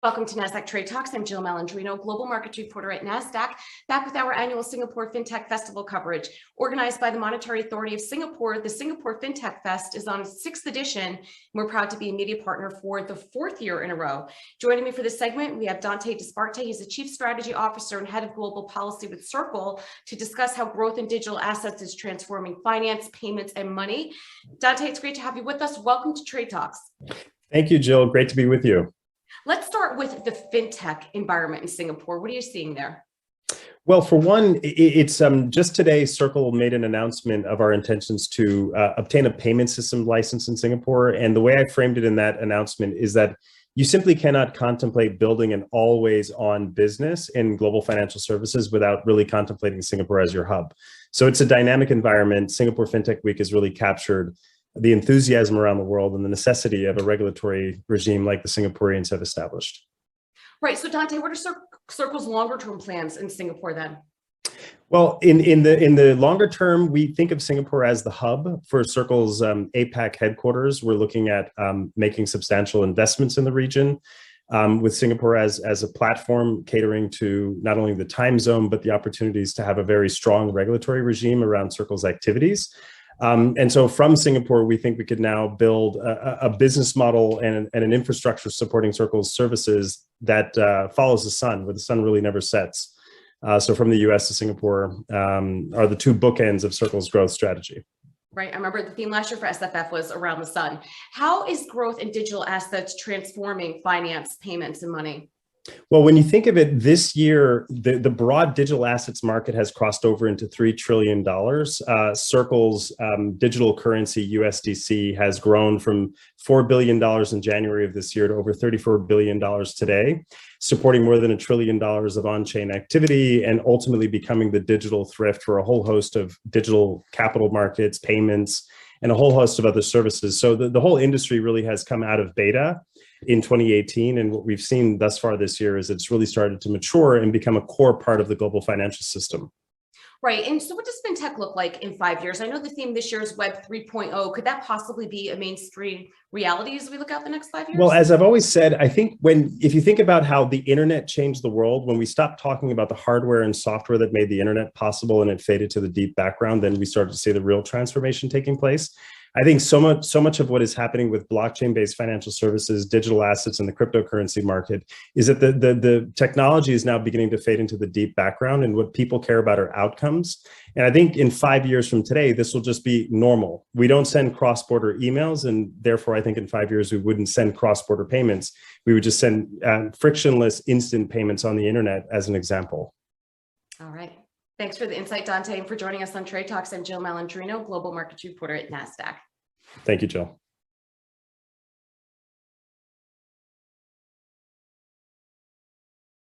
Welcome to Nasdaq Trade Talks. I'm Jill Malandrino, Global Markets Reporter at Nasdaq, back with our annual Singapore Fintech Festival coverage. Organized by the Monetary Authority of Singapore, the Singapore Fintech Fest is on its 6th edition, and we're proud to be a media partner for the 4th year in a row. Joining me for this segment, we have Dante Disparte. He's the Chief Strategy Officer and Head of Global Policy with Circle to discuss how growth in digital assets is transforming finance, payments, and money. Dante, it's great to have you with us. Welcome to Trade Talks. Thank you, Jill. Great to be with you. Let's start with the fintech environment in Singapore. What are you seeing there? Well, for one, it's just today, Circle made an announcement of our intentions to obtain a payment system license in Singapore. And the way I framed it in that announcement is that you simply cannot contemplate building an always-on business in global financial services without really contemplating Singapore as your hub. So it's a dynamic environment. Singapore Fintech Week has really captured the enthusiasm around the world and the necessity of a regulatory regime like the Singaporeans have established. Right. So Dante, what are Circle's longer term plans in Singapore then? Well, in the longer term, we think of Singapore as the hub for Circle's APAC headquarters. We're looking at making substantial investments in the region with Singapore as a platform catering to not only the time zone, but the opportunities to have a very strong regulatory regime around Circle's activities. And so from Singapore, we think we could now build a business model and an infrastructure supporting Circle's services that follows the sun, where the sun really never sets. So from the US to Singapore are the two bookends of Circle's growth strategy. Right. I remember the theme last year for SFF was around the sun. How is growth in digital assets transforming finance, payments, and money? Well, when you think of it, this year, the broad digital assets market has crossed over into $3 trillion. Circle's digital currency, USDC, has grown from $4 billion in January of this year to over $34 billion today, supporting more than $1 trillion of on-chain activity and ultimately becoming the digital thrift for a whole host of digital capital markets, payments, and a whole host of other services. So the whole industry really has come out of beta in 2018. And what we've seen thus far this year is it's really started to mature and become a core part of the global financial system. Right. And so what does fintech look like in 5 years? I know the theme this year is Web 3.0. Could that possibly be a mainstream reality as we look out the next 5 years? Well, as I've always said, I think if you think about how the internet changed the world, when we stopped talking about the hardware and software that made the internet possible and it faded to the deep background, then we started to see the real transformation taking place. I think so much of what is happening with blockchain-based financial services, digital assets, and the cryptocurrency market is that the technology is now beginning to fade into the deep background, and what people care about are outcomes. And I think in 5 years from today, this will just be normal. We don't send cross-border emails, and therefore I think in 5 years we wouldn't send cross-border payments. We would just send frictionless instant payments on the internet, as an example. All right. Thanks for the insight, Dante, and for joining us on Trade Talks. I'm Jill Malandrino, Global Markets Reporter at Nasdaq. Thank you, Jill.